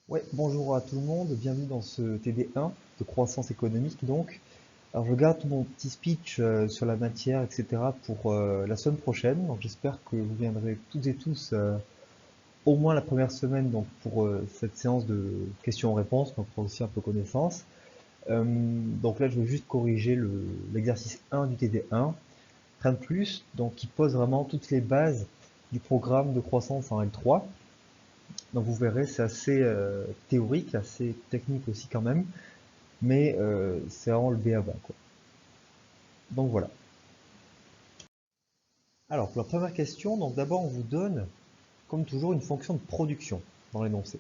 Ouais, bonjour à tout le monde, bienvenue dans ce TD1 de croissance économique donc. Alors je garde mon petit speech sur la matière, etc. pour la semaine prochaine. Donc j'espère que vous viendrez toutes et tous au moins la première semaine donc pour cette séance de questions-réponses, donc pour aussi un peu connaissance. Donc là je vais juste corriger l'exercice 1 du TD1, rien de plus, donc qui pose vraiment toutes les bases du programme de croissance en L3. Donc vous verrez, c'est assez théorique, assez technique aussi quand même, mais c'est vraiment le b.a-ba, quoi. Donc voilà. Alors pour la première question, donc d'abord on vous donne, comme toujours, une fonction de production dans l'énoncé.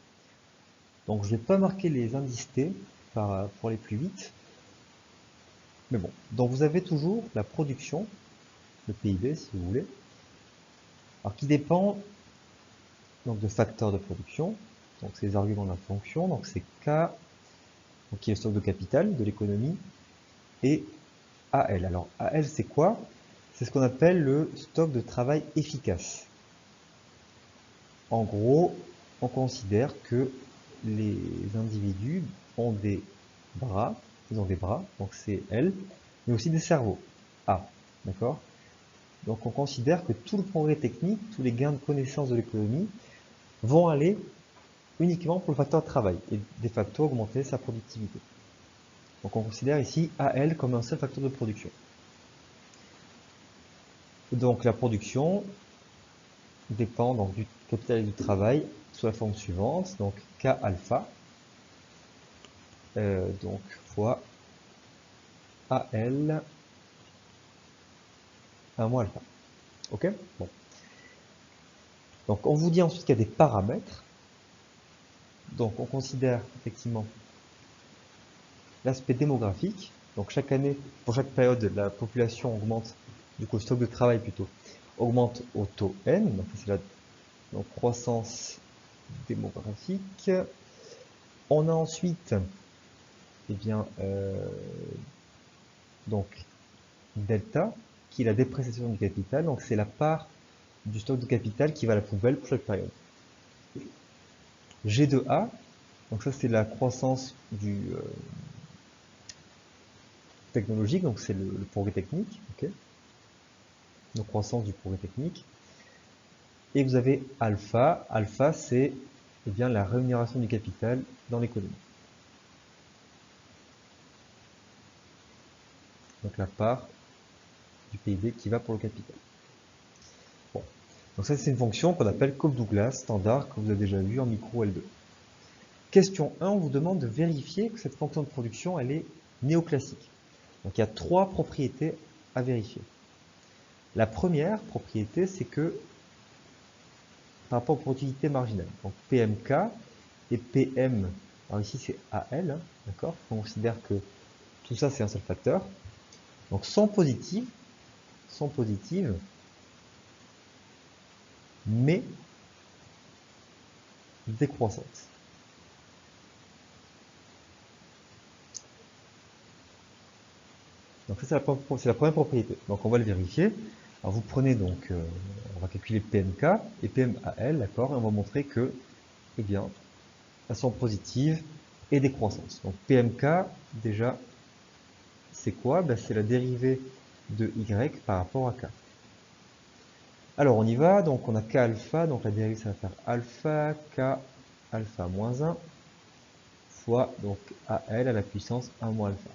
Donc je ne vais pas marquer les indices T pour aller plus vite, mais bon. Donc vous avez toujours la production, le PIB si vous voulez, alors qui dépend donc de facteurs de production, donc c'est les arguments de la fonction, donc c'est K, donc qui est le stock de capital de l'économie, et AL. Alors AL c'est quoi? C'est ce qu'on appelle le stock de travail efficace. En gros, on considère que les individus ont des bras, ils ont des bras, donc c'est L, mais aussi des cerveaux, A, d'accord? Donc on considère que tout le progrès technique, tous les gains de connaissance de l'économie vont aller uniquement pour le facteur travail et de facto augmenter sa productivité. Donc on considère ici AL comme un seul facteur de production. Donc la production dépend donc du capital et du travail sous la forme suivante, donc K alpha, donc fois AL 1 moins alpha. Ok. Bon. Donc on vous dit ensuite qu'il y a des paramètres. Donc on considère effectivement l'aspect démographique. Donc chaque année, pour chaque période, la population augmente, du coup le stock de travail plutôt, augmente au taux n. Donc c'est la donc, croissance démographique. On a ensuite, eh bien, donc delta, qui est la dépréciation du capital. Donc c'est la part du stock de capital qui va à la poubelle pour chaque période. G de A, donc ça c'est la croissance du technologique, donc c'est le progrès technique, ok, donc croissance du progrès technique. Et vous avez alpha, alpha c'est eh bien la rémunération du capital dans l'économie. Donc la part du PIB qui va pour le capital. Bon. Donc ça c'est une fonction qu'on appelle Cobb-Douglas standard que vous avez déjà vu en micro L2. Question 1, on vous demande de vérifier que cette fonction de production elle est néoclassique. Donc il y a trois propriétés à vérifier. La première propriété, c'est que par rapport aux productivités marginales, donc PMK et PM, alors ici c'est AL, hein, d'accord? On considère que tout ça c'est un seul facteur. Donc sont positives, mais décroissantes. Donc ça c'est la première propriété. Donc on va le vérifier. Alors vous prenez donc, on va calculer PMK et PMAL, d'accord? Et on va montrer que, eh bien, elles sont positives et décroissantes. Donc PMK, déjà, c'est quoi? Ben, c'est la dérivée de Y par rapport à K. Alors on y va, donc on a K alpha, donc la dérivée ça va faire alpha K alpha moins 1 fois donc AL à la puissance 1 moins alpha.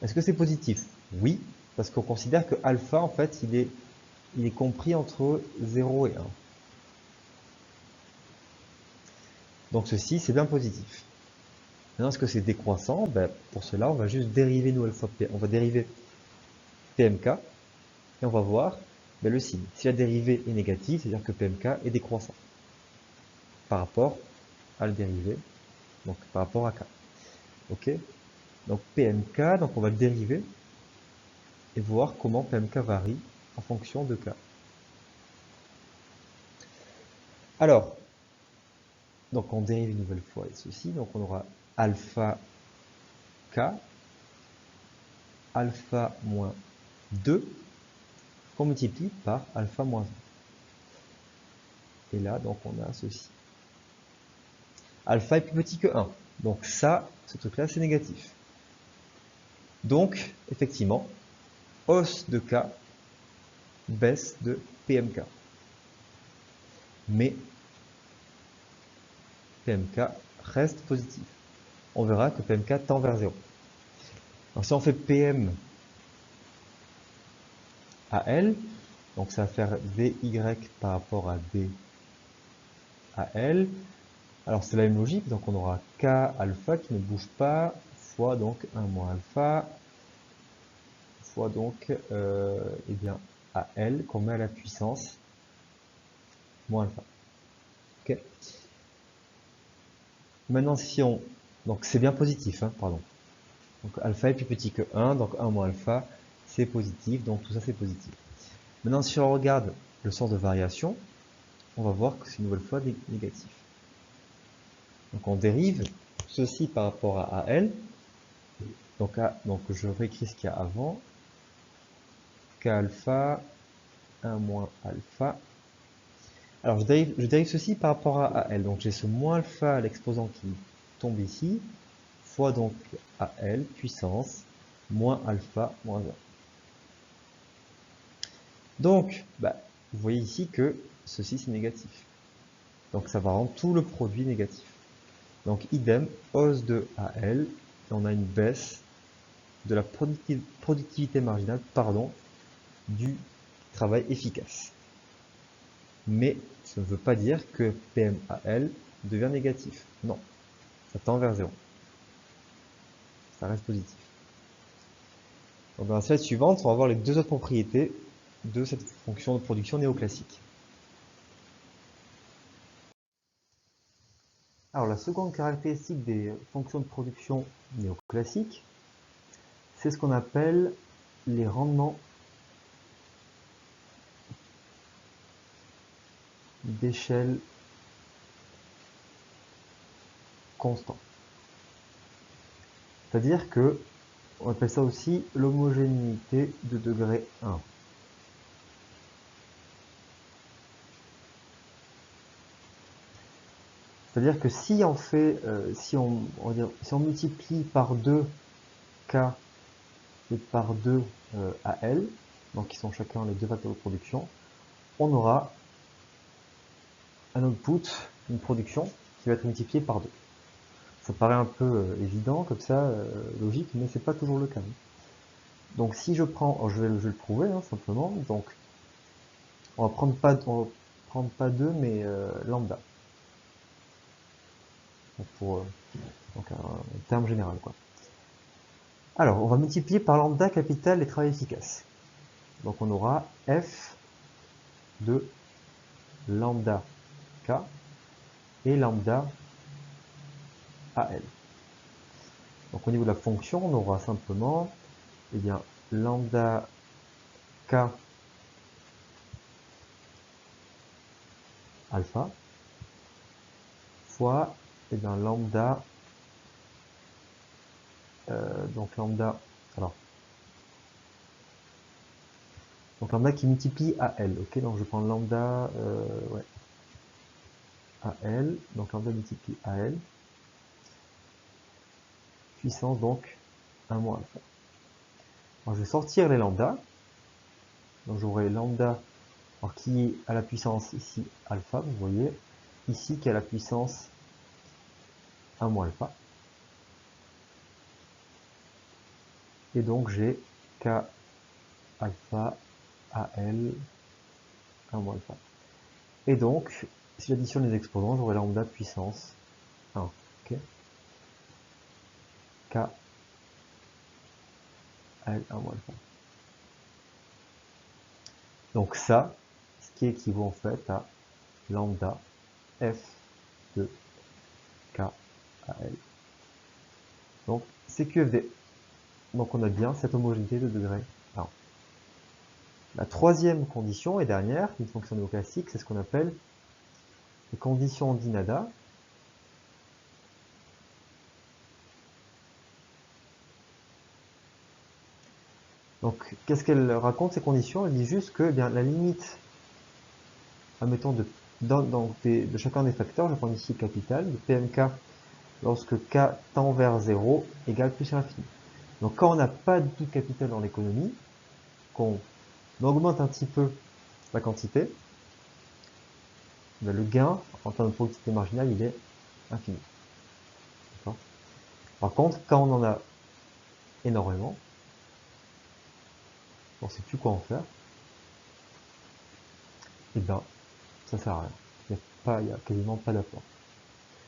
Est-ce que c'est positif? Oui, parce qu'on considère que alpha en fait il est compris entre 0 et 1. Donc ceci c'est bien positif. Maintenant est-ce que c'est décroissant? Ben, pour cela on va juste dériver une nouvelle fois P. On va dériver PMK et on va voir ben, le signe. Si la dérivée est négative, c'est-à-dire que PMK est décroissant par rapport à la dérivée, donc par rapport à K. Ok? Donc PMK, donc on va le dériver et voir comment PMK varie en fonction de K. Alors, donc on dérive une nouvelle fois ceci, donc on aura alpha K, alpha moins 2, qu'on multiplie par alpha moins 1. Et là, donc on a ceci. alpha est plus petit que 1. Donc ça, ce truc-là, c'est négatif. Donc, effectivement, hausse de K, baisse de PMK. Mais PMK reste positif. On verra que PMK tend vers 0. Alors si on fait PM à L, donc ça va faire VY par rapport à D à L. Alors c'est la même logique, donc on aura K alpha qui ne bouge pas, fois donc 1 moins alpha, fois donc eh bien, à L qu'on met à la puissance moins alpha. Ok. Maintenant si on... Donc c'est bien positif, hein, pardon. Donc alpha est plus petit que 1, donc 1 moins alpha, c'est positif, donc tout ça c'est positif. Maintenant si on regarde le sens de variation, on va voir que c'est une nouvelle fois négatif. Donc on dérive ceci par rapport à AL. Donc je réécris ce qu'il y a avant. K alpha, 1 moins alpha. Alors je dérive ceci par rapport à AL. Donc j'ai ce moins alpha à l'exposant qui tombe ici, fois donc AL puissance moins alpha moins 1. Donc, vous voyez ici que ceci c'est négatif. Donc ça va rendre tout le produit négatif. Donc idem, hausse de AL, et on a une baisse de la productivité marginale, du travail efficace. Mais ça ne veut pas dire que PMAL devient négatif. Non, ça tend vers 0. Ça reste positif. Donc dans la slide suivante, on va voir les deux autres propriétés de cette fonction de production néoclassique. Alors la seconde caractéristique des fonctions de production néoclassiques, c'est ce qu'on appelle les rendements d'échelle constants. C'est-à-dire que on appelle ça aussi l'homogénéité de degré 1. C'est-à-dire que si on fait, si on multiplie par 2 K et par 2 AL, donc qui sont chacun les deux facteurs de production, on aura un output, une production qui va être multipliée par 2. Ça paraît un peu évident comme ça, logique, mais c'est pas toujours le cas. Donc si je prends, je vais le prouver simplement, donc on va prendre pas 2 mais lambda. Pour un terme général, quoi. Alors, on va multiplier par lambda capital les travail efficaces. Donc on aura F de lambda K et lambda AL. Donc au niveau de la fonction, on aura simplement lambda K alpha fois lambda donc lambda qui multiplie AL, ok, donc je prends lambda AL, donc lambda multiplie AL, puissance donc 1 moins alpha. Alors je vais sortir les lambda, donc j'aurai lambda qui est à la puissance ici alpha, vous voyez, ici qui est à la puissance 1 moins alpha. Et donc j'ai K alpha AL 1 moins alpha. Et donc, si j'additionne les exposants, j'aurai lambda puissance 1. Okay. K AL 1 moins alpha. Donc ça, ce qui équivaut en fait à lambda F de K AL. Donc c'est QFD. Donc on a bien cette homogénéité de degré 1. La troisième condition et dernière, une fonction néoclassique, c'est ce qu'on appelle les conditions d'Inada. Donc, qu'est-ce qu'elle raconte ces conditions? Elle dit juste que la limite, admettons, de de chacun des facteurs, je prends ici le capital, de PMK lorsque K tend vers 0 égale plus l'infini. Donc quand on n'a pas du tout de capital dans l'économie, qu'on augmente un petit peu la quantité, ben le gain en termes de productivité marginale, il est infini. Par contre, quand on en a énormément, on ne sait plus quoi en faire, et ben ça sert à rien. Il n'y a quasiment pas d'apport.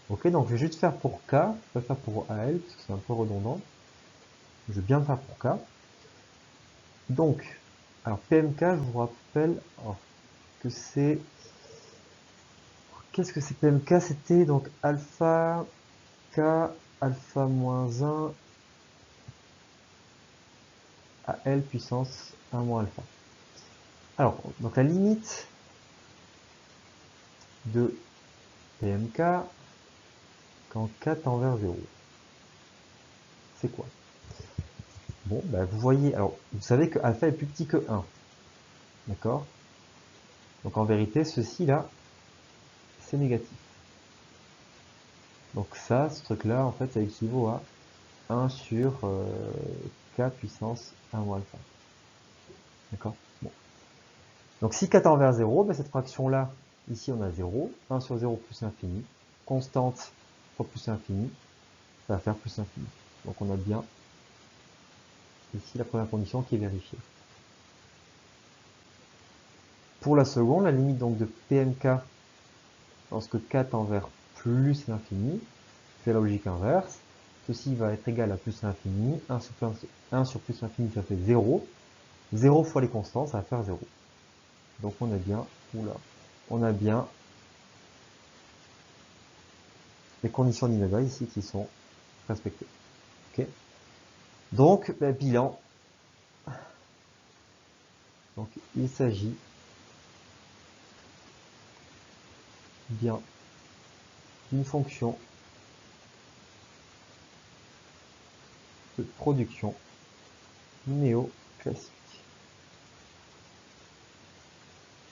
Ok, donc je vais juste faire pour K, je vais pas faire pour AL, parce que c'est un peu redondant. Je vais bien le faire pour K. Donc, alors PMK, je vous rappelle que c'est... Qu'est-ce que c'est PMK? C'était donc alpha K, alpha moins 1, AL puissance 1 moins alpha. Alors, donc la limite de PMK quand K tend vers 0. C'est quoi? Bon, ben vous voyez, alors vous savez que alpha est plus petit que 1. D'accord? Donc en vérité, ceci là, c'est négatif. Donc ça, ce truc-là, en fait, ça équivaut à 1 sur K puissance 1 moins alpha. D'accord? Bon. Donc si K tend vers 0, ben cette fraction-là, ici on a 0, 1 sur 0 plus l'infini, constante fois plus l'infini, ça va faire plus l'infini. Donc on a bien ici la première condition qui est vérifiée. Pour la seconde, la limite donc de PMK lorsque K tend vers plus l'infini, c'est la logique inverse. Ceci va être égal à plus l'infini, 1 sur plus l'infini ça fait 0, 0 fois les constants ça va faire 0. Donc on a bien, on a bien les conditions d'Inaba ici qui sont respectées. Okay. Donc, bilan. Donc il s'agit bien d'une fonction de production néoclassique.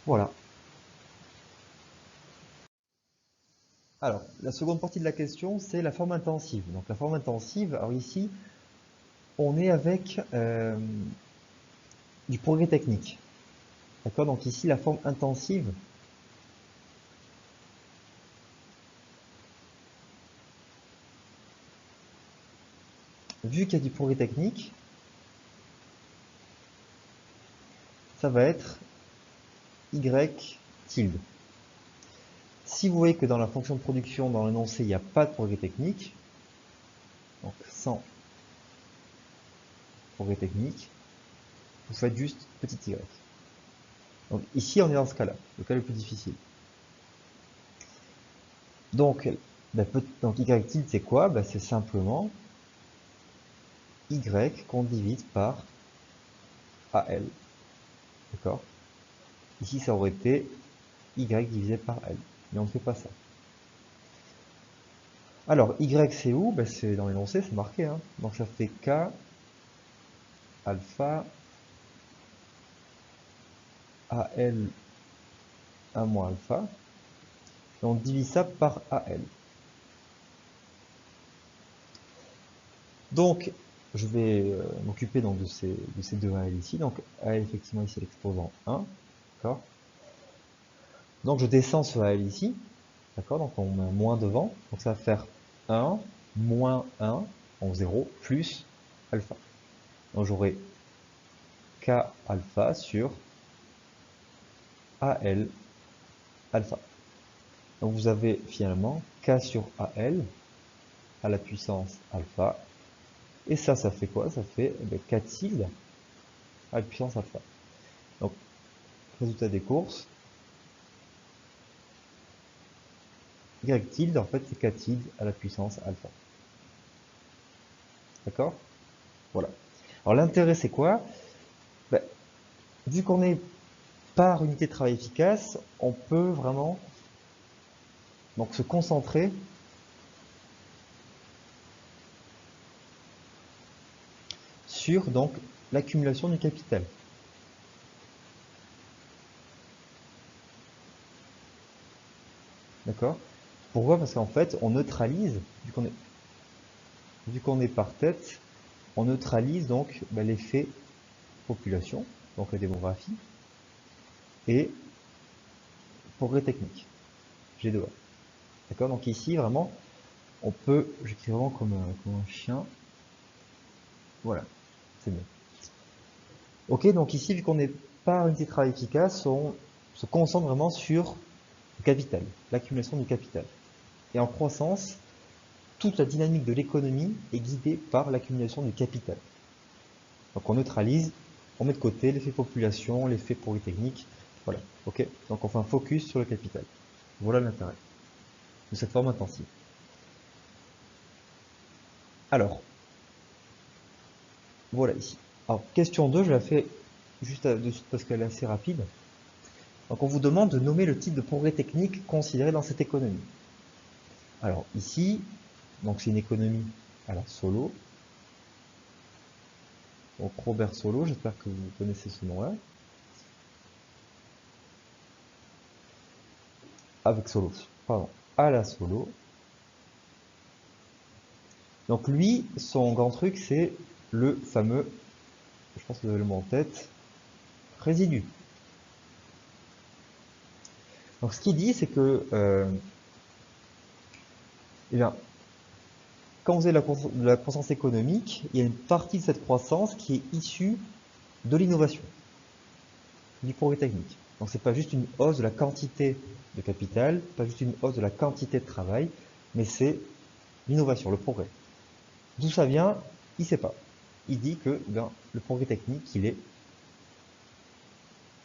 Voilà. Alors, la seconde partie de la question, c'est la forme intensive. Donc la forme intensive, alors ici, on est avec du progrès technique. D'accord? Donc ici, la forme intensive, vu qu'il y a du progrès technique, ça va être y tilde. Si vous voyez que dans la fonction de production, dans l'énoncé, il n'y a pas de progrès technique, donc sans progrès technique, vous faites juste petit y. Donc ici, on est dans ce cas-là, le cas le plus difficile. Donc, y tilde, c'est quoi? C'est simplement y qu'on divise par al. D'accord? Ici, ça aurait été y divisé par l. Mais on ne fait pas ça. Alors, y c'est où? C'est dans l'énoncé, c'est marqué. Hein. Donc ça fait k alpha al 1 moins alpha. Et on divise ça par al. Donc, je vais m'occuper de ces deux al ici. Donc, al, effectivement, ici, l'exposant 1. D'accord? Donc, je descends ce al ici. D'accord? Donc, on met un moins devant. Donc, ça va faire 1 moins 1 en 0 plus alpha. Donc, j'aurai k alpha sur al alpha. Donc, vous avez finalement k sur al à la puissance alpha. Et ça fait quoi? Ça fait k tilde à la puissance alpha. Donc, résultat des courses, y tilde, en fait, c'est k tilde à la puissance alpha. D'accord? Voilà. Alors, l'intérêt, c'est quoi? Vu qu'on est par unité de travail efficace, on peut vraiment donc se concentrer sur donc l'accumulation du capital. D'accord? Pourquoi? Parce qu'en fait, on neutralise, vu qu'on est par tête, on neutralise donc l'effet population, donc la démographie, et progrès technique, G2A. D'accord? Donc ici, vraiment, on peut, j'écris vraiment comme un chien. Voilà, c'est mieux. Ok, donc ici, vu qu'on n'est pas unité de travail efficace, on se concentre vraiment sur le capital, l'accumulation du capital. Et en croissance, toute la dynamique de l'économie est guidée par l'accumulation du capital. Donc on neutralise, on met de côté l'effet population, l'effet polytechnique. Voilà, ok. Donc on fait un focus sur le capital. Voilà l'intérêt de cette forme intensive. Alors, voilà ici. Alors, question 2, je la fais juste de suite parce qu'elle est assez rapide. Donc on vous demande de nommer le type de progrès technique considéré dans cette économie. Alors ici, donc c'est une économie à la Solow. Donc Robert Solow, j'espère que vous connaissez ce nom-là. Avec Solow, pardon, à la Solow. Donc lui, son grand truc, c'est le fameux, je pense que vous avez le mot en tête, résidu. Donc ce qu'il dit, c'est que eh bien, quand vous avez de la croissance économique, il y a une partie de cette croissance qui est issue de l'innovation, du progrès technique. Donc c'est pas juste une hausse de la quantité de capital, pas juste une hausse de la quantité de travail, mais c'est l'innovation, le progrès. D'où ça vient, il ne sait pas. Il dit que le progrès technique, il est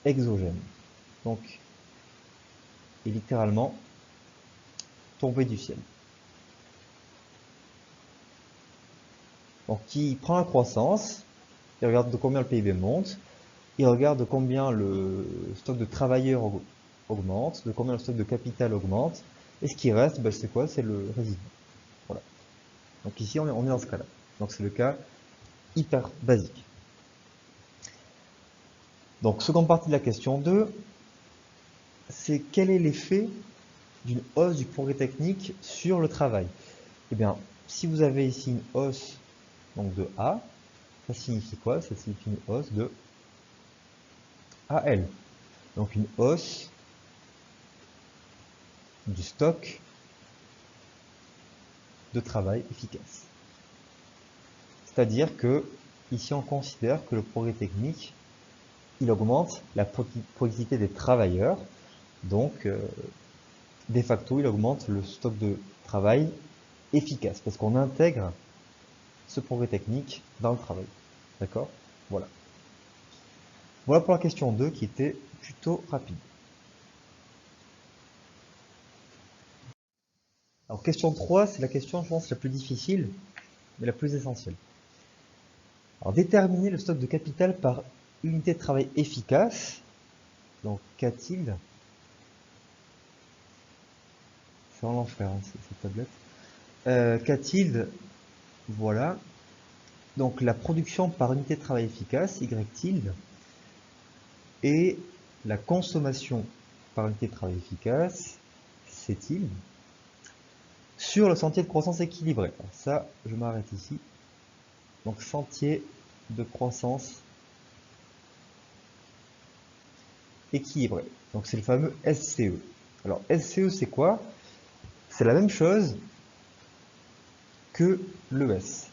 exogène. Donc, il est littéralement tombé du ciel. Donc, il prend la croissance, il regarde de combien le PIB monte, il regarde de combien le stock de travailleurs augmente, de combien le stock de capital augmente, et ce qui reste, c'est quoi? C'est le résidu. Voilà. Donc ici, on est dans ce cas-là. Donc c'est le cas hyper basique. Donc, seconde partie de la question 2, c'est quel est l'effet d'une hausse du progrès technique sur le travail? Eh bien, si vous avez ici une hausse donc de A, ça signifie quoi? Ça signifie une hausse de AL. Donc une hausse du stock de travail efficace. C'est-à-dire que ici on considère que le progrès technique, il augmente la productivité des travailleurs, donc de facto il augmente le stock de travail efficace, parce qu'on intègre ce progrès technique dans le travail. D'accord? Voilà. Voilà pour la question 2 qui était plutôt rapide. Alors question 3, c'est la question, je pense, la plus difficile, mais la plus essentielle. Alors déterminer le stock de capital par unité de travail efficace. Donc K-tilde. C'est en l'enfer, hein, cette tablette. K-tilde, voilà. Donc la production par unité de travail efficace, Y-tilde. Et la consommation par unité de travail efficace, C-tilde. Sur le sentier de croissance équilibré. Alors ça, je m'arrête ici. Donc sentier de croissance équilibré. Donc c'est le fameux SCE. Alors SCE c'est quoi? C'est la même chose que l'ES,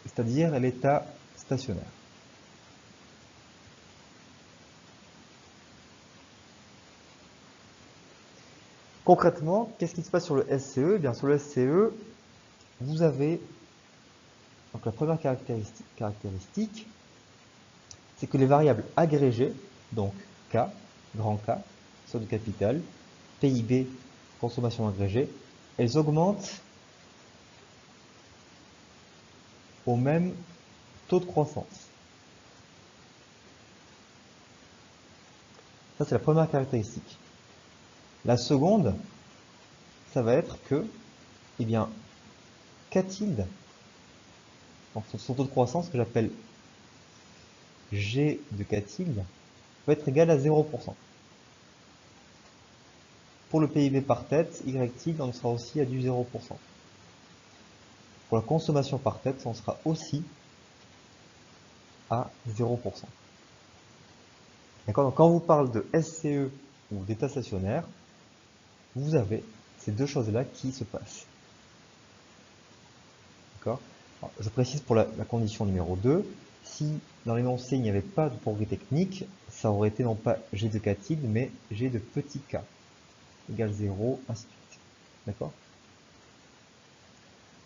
c'est-à-dire l'état stationnaire. Concrètement, qu'est-ce qui se passe sur le SCE? Eh bien, sur le SCE, vous avez donc la première caractéristique, c'est que les variables agrégées, donc K, grand K, stock de capital, PIB, consommation agrégée, elles augmentent au même taux de croissance. Ça, c'est la première caractéristique. La seconde, ça va être que, eh bien, K-tilde, donc son taux de croissance que j'appelle G de K-tilde, va être égal à 0%. Pour le PIB par tête, Y tilde, on sera aussi à du 0%. Pour la consommation par tête, on sera aussi à 0%. D'accord? Donc quand on vous parle de SCE ou d'état stationnaire, vous avez ces deux choses-là qui se passent. D'accord? Je précise pour la condition numéro 2, si dans l'énoncé il n'y avait pas de progrès technique, ça aurait été non pas G de k tilde, mais G de petit k égale 0, ainsi de suite. D'accord?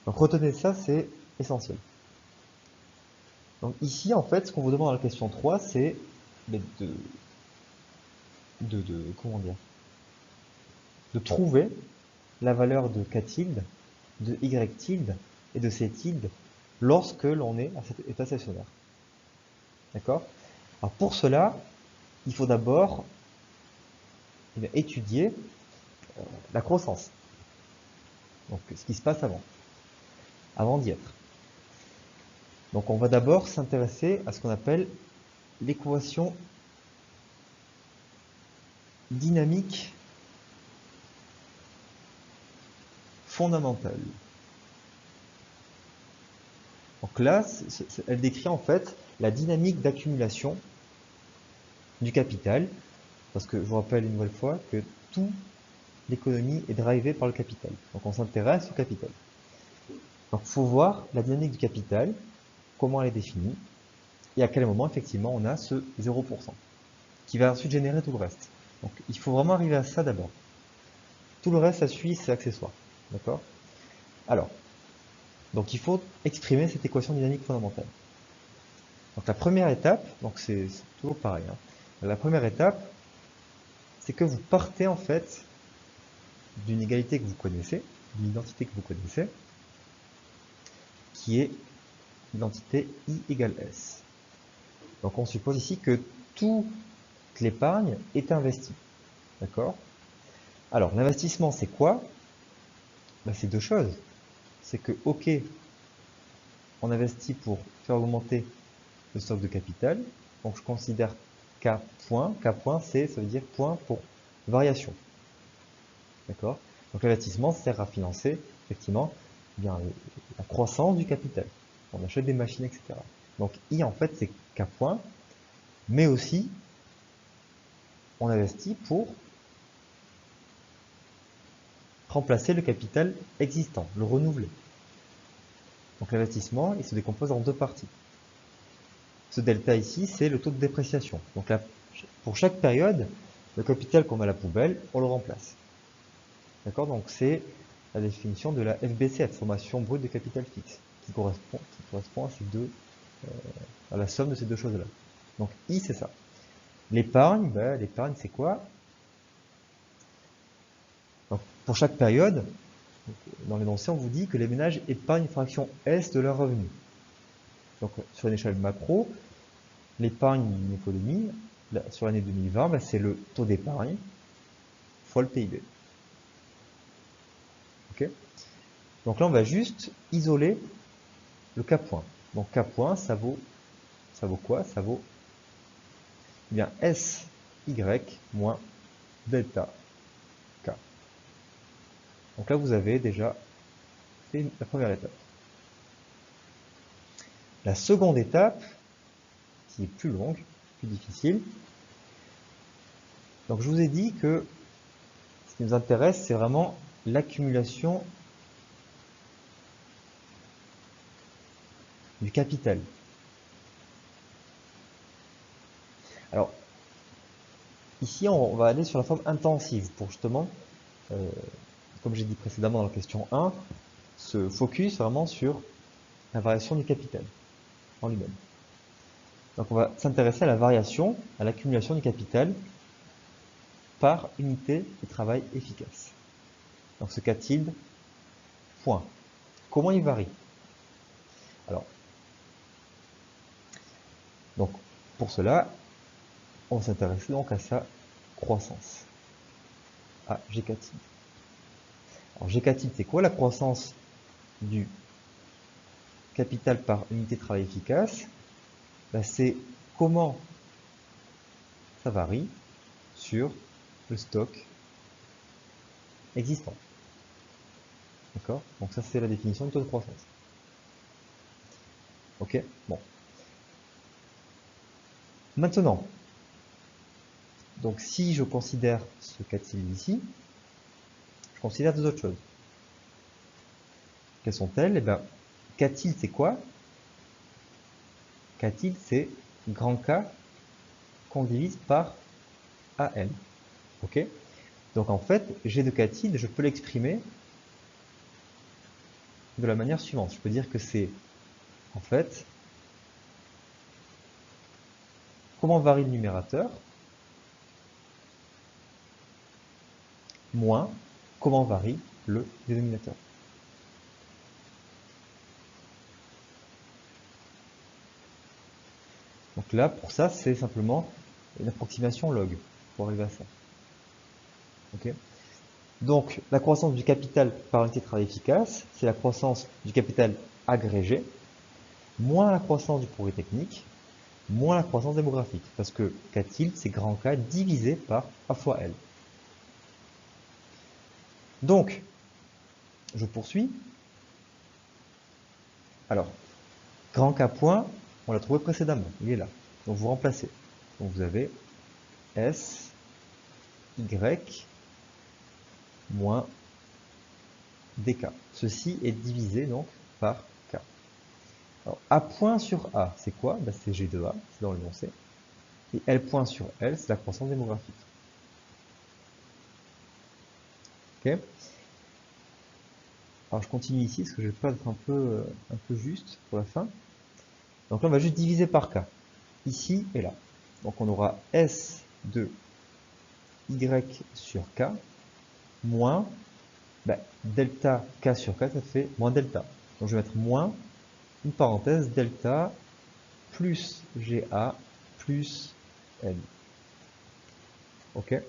Donc retenez ça, c'est essentiel. Donc ici, en fait, ce qu'on vous demande dans la question 3, c'est comment dire, de trouver la valeur de k tilde, de y tilde et de c tilde lorsque l'on est à cet état stationnaire. D'accord? Alors pour cela, il faut d'abord étudier la croissance. Donc ce qui se passe avant d'y être. Donc on va d'abord s'intéresser à ce qu'on appelle l'équation dynamique fondamentale. Donc là, elle décrit en fait la dynamique d'accumulation du capital, parce que je vous rappelle une nouvelle fois que toute l'économie est drivée par le capital. Donc on s'intéresse au capital. Donc il faut voir la dynamique du capital, comment elle est définie, et à quel moment effectivement on a ce 0%, qui va ensuite générer tout le reste. Donc il faut vraiment arriver à ça d'abord. Tout le reste, ça suit, c'est accessoire. D'accord? Alors, donc il faut exprimer cette équation dynamique fondamentale. Donc la première étape, donc c'est toujours pareil, hein. La première étape, c'est que vous partez en fait d'une égalité que vous connaissez, d'une identité que vous connaissez, qui est l'identité I égale S. Donc on suppose ici que toute l'épargne est investie. D'accord? Alors l'investissement c'est quoi? Ben, c'est deux choses. C'est que ok, on investit pour faire augmenter le stock de capital. Donc je considère K point. K point, ça veut dire point pour variation. D'accord? Donc l'investissement sert à financer, effectivement, bien, la croissance du capital. On achète des machines, etc. Donc I, en fait, c'est K point, mais aussi, on investit pour remplacer le capital existant, le renouveler. Donc l'investissement, il se décompose en deux parties. Ce delta ici, c'est le taux de dépréciation. Donc là, pour chaque période, le capital qu'on met à la poubelle, on le remplace. D'accord? Donc c'est la définition de la FBCF, formation brute de capital fixe, qui correspond à ces deux, à la somme de ces deux choses-là. Donc I, c'est ça. L'épargne, ben, l'épargne, c'est quoi? Donc, pour chaque période, dans l'énoncé, on vous dit que les ménages épargnent une fraction S de leur revenu. Donc sur une échelle macro, l'épargne d'une économie, sur l'année 2020, ben, c'est le taux d'épargne fois le PIB. Ok? Donc là, on va juste isoler le K point. Donc K point, ça vaut quoi? Ça vaut eh bien SY moins delta K. Donc là, vous avez déjà fait la première étape. La seconde étape, qui est plus longue, plus difficile. Donc je vous ai dit que ce qui nous intéresse, c'est vraiment l'accumulation du capital. Alors, ici, on va aller sur la forme intensive pour justement, comme j'ai dit précédemment dans la question 1, se focus vraiment sur la variation du capital en lui-même. Donc on va s'intéresser à la variation, à l'accumulation du capital par unité de travail efficace. Donc ce K tilde, point. Comment il varie? Alors, donc pour cela, on va s'intéresser donc à sa croissance, à GK tilde. Alors GK tilde, c'est quoi la croissance du capital par unité de travail efficace? Ben, c'est comment ça varie sur le stock existante. D'accord? Donc ça, c'est la définition du taux de croissance. Ok? Bon. Maintenant, donc si je considère ce cas tilde ici, je considère deux autres choses. Quelles sont-elles? Eh bien, K tilde, c'est quoi? K tilde, c'est grand K qu'on divise par AN. Ok? Donc en fait, G de K tilde, je peux l'exprimer de la manière suivante. Je peux dire que c'est, en fait, comment varie le numérateur, moins comment varie le dénominateur. Donc là, pour ça, c'est simplement une approximation log pour arriver à ça. Ok? Donc, la croissance du capital par unité de travail efficace, c'est la croissance du capital agrégé, moins la croissance du progrès technique, moins la croissance démographique. Parce que K tilde, c'est grand K divisé par A fois L. Donc, je poursuis. Alors, grand K point, on l'a trouvé précédemment, il est là. Donc vous remplacez. Donc vous avez S, Y, moins dk. Ceci est divisé donc par K. Alors, A point sur A, c'est quoi? Ben, c'est G de A, c'est dans l'énoncé. Et L point sur L, c'est la croissance démographique. Ok? Alors je continue ici, parce que je vais pas être un peu juste pour la fin. Donc là, on va juste diviser par K. Ici et là. Donc on aura S de Y sur K moins delta K sur K, ça fait moins delta. Donc je vais mettre moins une parenthèse delta plus GA plus N. Ok?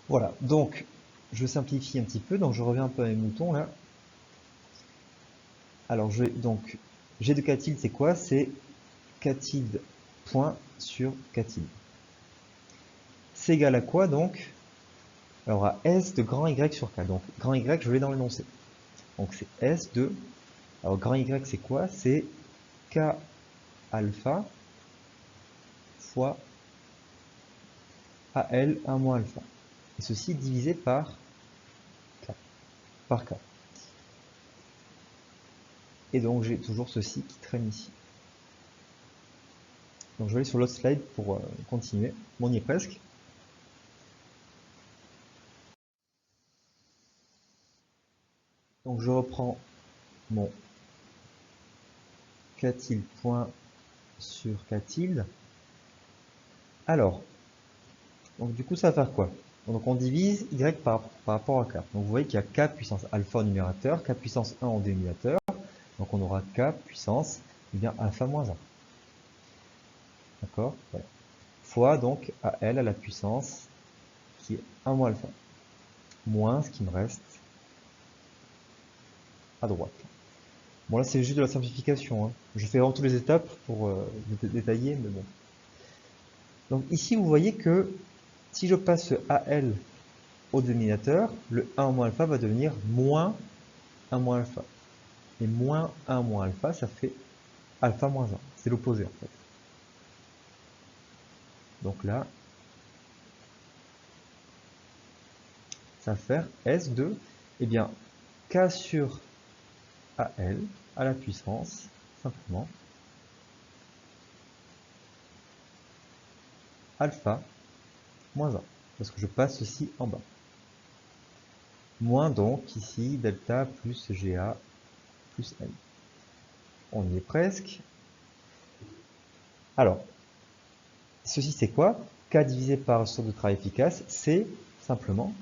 Voilà, donc je simplifie un petit peu, donc je reviens un peu à mes moutons là. Alors donc G de K tilde, c'est quoi? C'est K tilde point sur K tilde. C'est égal à quoi donc? Alors à S de grand Y sur K. Donc grand Y, je l'ai dans l'énoncé. Donc c'est S de... Alors grand Y, c'est quoi? C'est K alpha fois AL 1 moins alpha. Et ceci est divisé par K. Par K. Et donc j'ai toujours ceci qui traîne ici. Donc je vais aller sur l'autre slide pour continuer. Bon, on y est presque. Donc je reprends mon K tilde point sur K tilde. Alors, donc du coup ça va faire quoi? Donc on divise Y par rapport à K. Donc vous voyez qu'il y a K puissance alpha au numérateur, K puissance 1 au dénominateur. Donc on aura K puissance alpha moins 1. D'accord? Voilà. Fois donc AL à la puissance qui est 1 moins alpha. Moins ce qui me reste à droite. Bon là c'est juste de la simplification. Hein. Je fais vraiment toutes les étapes pour détailler, mais bon. Donc ici vous voyez que si je passe ce AL au dénominateur, le 1 moins alpha va devenir moins 1 moins alpha. Et moins 1 moins alpha, ça fait alpha moins 1. C'est l'opposé en fait. Donc là, ça va faire S de, eh bien, K sur AL à la puissance, simplement, alpha moins 1. Parce que je passe ceci en bas. Moins donc ici delta plus GA plus N. On y est presque. Alors, ceci c'est quoi? K divisé par le sort de travail efficace, c'est simplement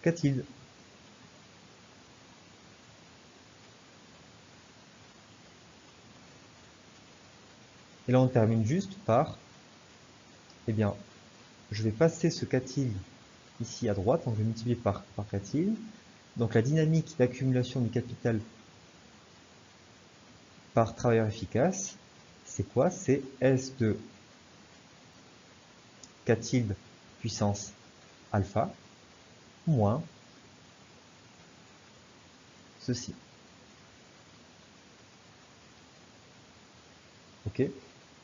K tilde. Et là on termine juste par eh bien, je vais passer ce cas tilde ici à droite, donc je vais multiplier par cas tilde. Donc la dynamique d'accumulation du capital par travailleur efficace, c'est quoi? C'est S de K tilde puissance alpha moins ceci. Ok?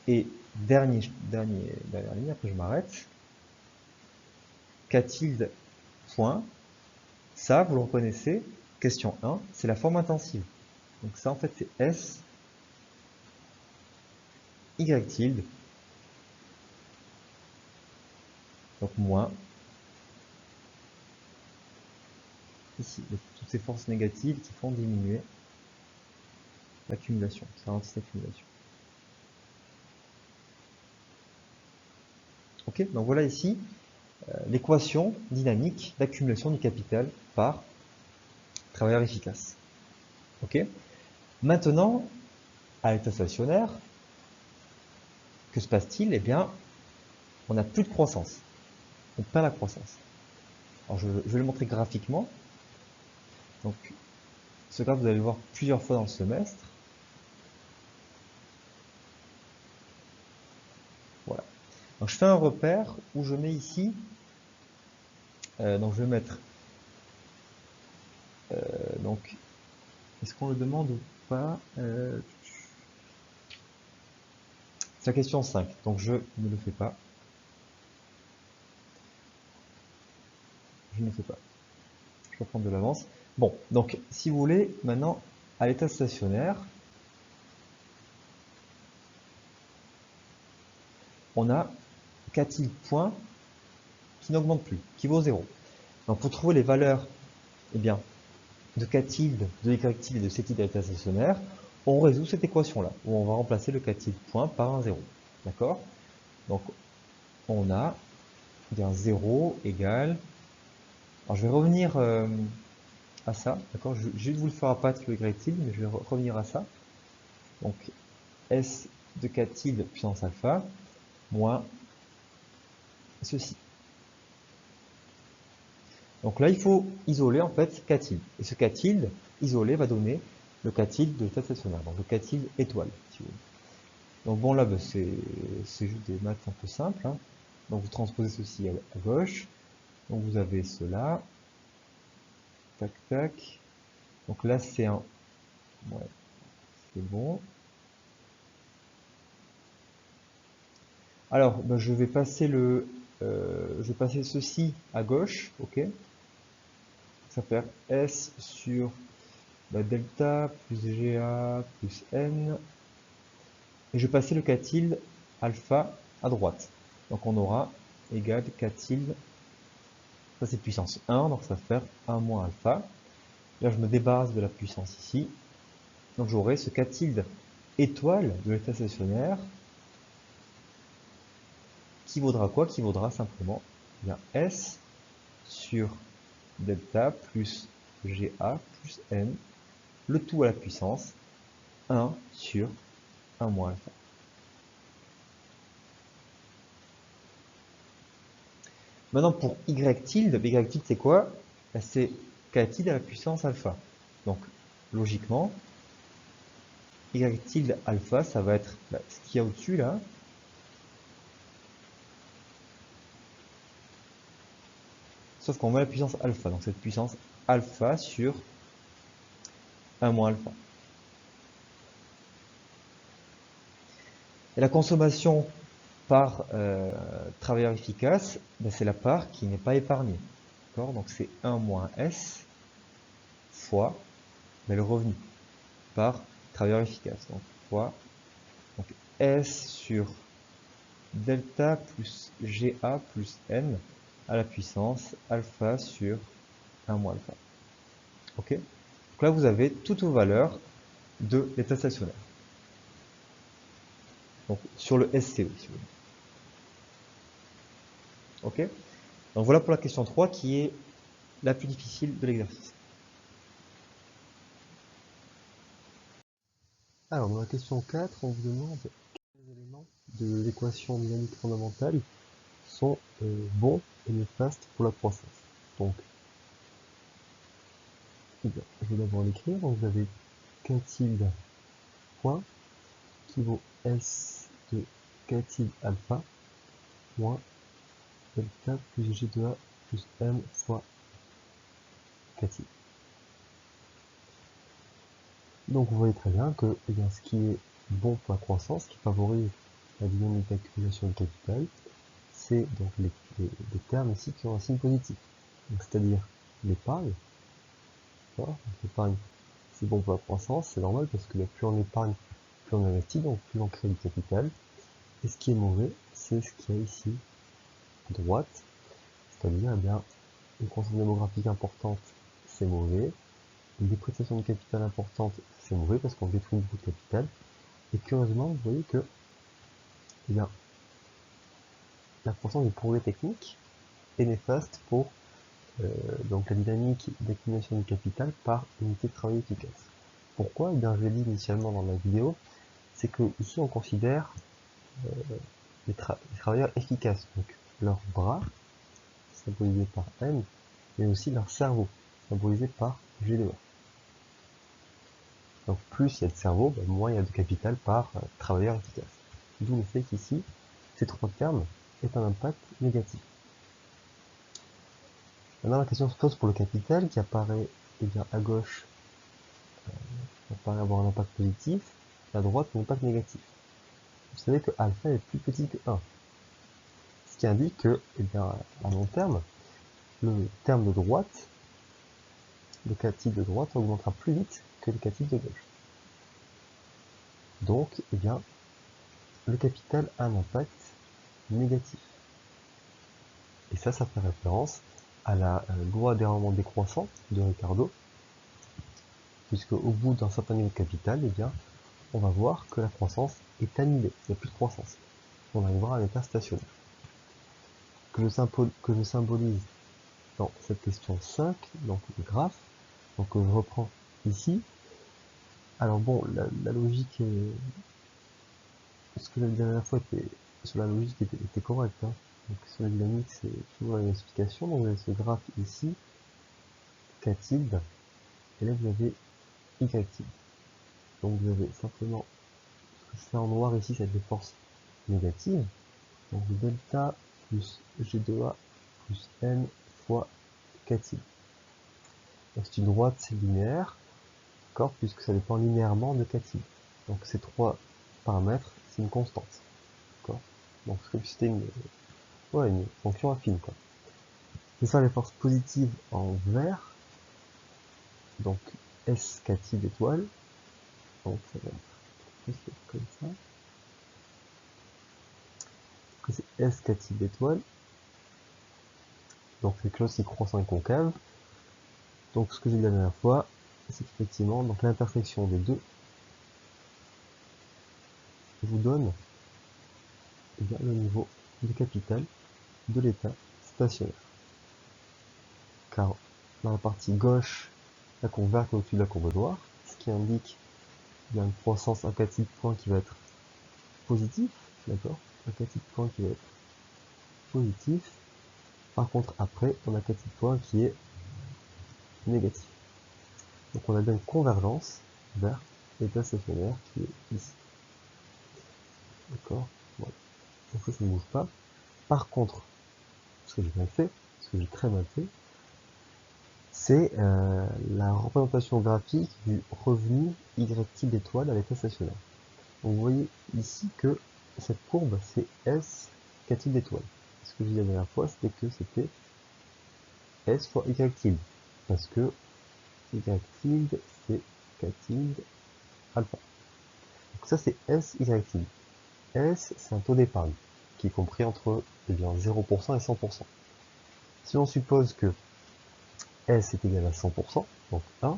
Et dernière ligne, après je m'arrête. K tilde point, ça vous le reconnaissez, question 1, c'est la forme intensive. Donc ça en fait c'est S Y tilde, donc moins ici, toutes ces forces négatives qui font diminuer l'accumulation, ça ralentit l'accumulation. Ok, donc voilà ici l'équation dynamique d'accumulation du capital par travailleur efficace. Ok. Maintenant, à l'état stationnaire, que se passe-t-il? Eh bien, on n'a plus de croissance. On perd la croissance. Alors, je vais le montrer graphiquement. Donc, ce graphe, vous allez le voir plusieurs fois dans le semestre. Voilà. Donc, je fais un repère où je mets ici, donc je vais mettre, donc, est-ce qu'on le demande ou pas? C'est la question 5, donc je ne le fais pas. Je ne le fais pas. Je vais prendre de l'avance. Bon, donc, si vous voulez, maintenant, à l'état stationnaire, on a K tilde point qui n'augmente plus, qui vaut 0. Donc pour trouver les valeurs eh bien, de K tilde, de Y tilde et de C tilde à l'état stationnaire, on résout cette équation-là, où on va remplacer le K tilde point par un 0. D'accord? Donc on a eh bien, 0 égale... Alors je vais revenir à ça, d'accord? Je vais vous le faire apparaître le Y tilde, mais je vais revenir à ça. Donc S de K tilde puissance alpha moins ceci. Donc là, il faut isoler en fait K tilde. Et ce K tilde isolé va donner le K tilde de l'état stationnaire, donc le K tilde étoile, si vous voulez. Donc bon, là, c'est juste des maths un peu simples. Hein. Donc vous transposez ceci à gauche. Donc vous avez cela. Tac, tac. Donc là, c'est un... Ouais, c'est bon. Alors, ben, je vais passer ceci à gauche, ok. Ça va faire S sur delta plus GA plus N. Et je vais passer le K tilde alpha à droite. Donc on aura égal K tilde, ça c'est puissance 1, donc ça va faire 1 moins alpha. Là je me débarrasse de la puissance ici. Donc j'aurai ce K tilde étoile de l'état stationnaire qui vaudra quoi? Qui vaudra simplement bien S sur delta plus GA plus N, le tout à la puissance 1 sur 1 moins alpha. Maintenant pour Y tilde c'est quoi? C'est K tilde à la puissance alpha. Donc logiquement, Y tilde alpha, ça va être ce qu'il y a au-dessus là. Sauf qu'on met la puissance alpha. Donc cette puissance alpha sur 1 moins alpha. Et la consommation par travailleur efficace, c'est la part qui n'est pas épargnée. Donc c'est 1 moins S fois le revenu par travailleur efficace. Donc fois donc, S sur delta plus GA plus N à la puissance alpha sur 1 moins alpha. Ok? Donc là, vous avez toutes vos valeurs de l'état stationnaire. Donc sur le SCE, si vous voulez. Ok? Donc voilà pour la question 3 qui est la plus difficile de l'exercice. Alors, dans la question 4, on vous demande quels éléments de l'équation dynamique fondamentale sont bons et néfastes pour la croissance. Donc, eh bien, je vais d'abord l'écrire. Donc, vous avez K tilde point qui vaut S de K tilde alpha moins delta plus G de A plus M fois K tilde. Donc vous voyez très bien que eh bien, ce qui est bon pour la croissance, qui favorise la dynamique d'accumulation de capital, c'est donc les termes ici qui ont un signe positif. C'est-à-dire l'épargne. L'épargne, c'est bon pour la croissance, c'est normal parce que plus on épargne, plus on investit, donc plus on crée du capital. Et ce qui est mauvais, c'est ce qu'il y a ici à droite, c'est-à-dire eh bien une croissance démographique importante, c'est mauvais. Une dépréciation de capital importante, c'est mauvais parce qu'on détruit beaucoup de capital. Et curieusement, vous voyez que eh bien, la croissance du progrès technique est néfaste pour donc la dynamique d'accumulation du capital par unité de travail efficace. Pourquoi? Eh bien, je l'ai dit initialement dans la vidéo, c'est que ici on considère les travailleurs efficaces, donc leurs bras, symbolisés par N, mais aussi leur cerveau, symbolisé par G de A. Donc plus il y a de cerveau, moins il y a de capital par travailleur efficace. D'où le fait qu'ici, ces trois termes aient un impact négatif. Maintenant la question se pose pour le capital qui apparaît eh bien, à gauche, apparaît avoir un impact positif, et à droite un impact négatif. Vous savez que alpha est plus petit que 1. Ce qui indique que, eh bien, à long terme, le terme de droite, le K tilde de droite augmentera plus vite que le K tilde de gauche. Donc, eh bien, le capital a un impact négatif. Et ça fait référence à la loi des rendements décroissants de Ricardo, puisque au bout d'un certain niveau de capital, eh bien, on va voir que la croissance est annulée, il n'y a plus de croissance. On arrivera à un état stationnaire. Que je symbolise dans cette question 5, donc le graphe, donc je reprends ici. Alors bon, la logique, ce que j'avais dit la dernière fois sur la logique était correct. Hein. Donc sur la dynamique, c'est toujours une explication. Donc vous avez ce graphe ici, K tilde, et là vous avez Y tilde. Donc vous avez simplement, ce que je fais en noir ici, c'est des forces négatives. Donc delta plus G de A plus N fois K tilde. Donc c'est une droite linéaire, d'accord, puisque ça dépend linéairement de K tilde. Donc ces trois paramètres, c'est une constante. D'accord. Donc c'est comme si c'était une fonction affine, quoi. Je vais faire les forces positives en vert. Donc S K tilde étoile. Donc ça va être comme ça. Que c'est S K tilde étoile. Donc c'est quelque chose qui croissant et concave. Donc ce que j'ai dit la dernière fois, c'est qu'effectivement, donc l'intersection des deux vous donne eh bien, le niveau de capital de l'état stationnaire. Car dans la partie gauche, la courbe verte est au-dessus de la courbe noire, ce qui indique qu'il y a une croissance à 4 points qui va être positif, d'accord, un 4 points qui va être positif. Par contre, après, on a 4 points qui est négatif. Donc on a bien une convergence vers l'état stationnaire qui est ici. D'accord, voilà. Donc ça ne bouge pas. Par contre, ce que j'ai mal fait, ce que j'ai très mal fait, c'est la représentation graphique du revenu Y tilde d'étoile à l'état stationnaire. Donc vous voyez ici que cette courbe c'est S K tilde d'étoile. Ce que je disais la dernière fois, c'était que c'était S fois Y tilde. Parce que Y tilde c'est K tilde alpha. Donc ça c'est S Y tilde. S c'est un taux d'épargne qui est compris entre eh bien, 0% et 100%. Si on suppose que S est égal à 100%, donc 1,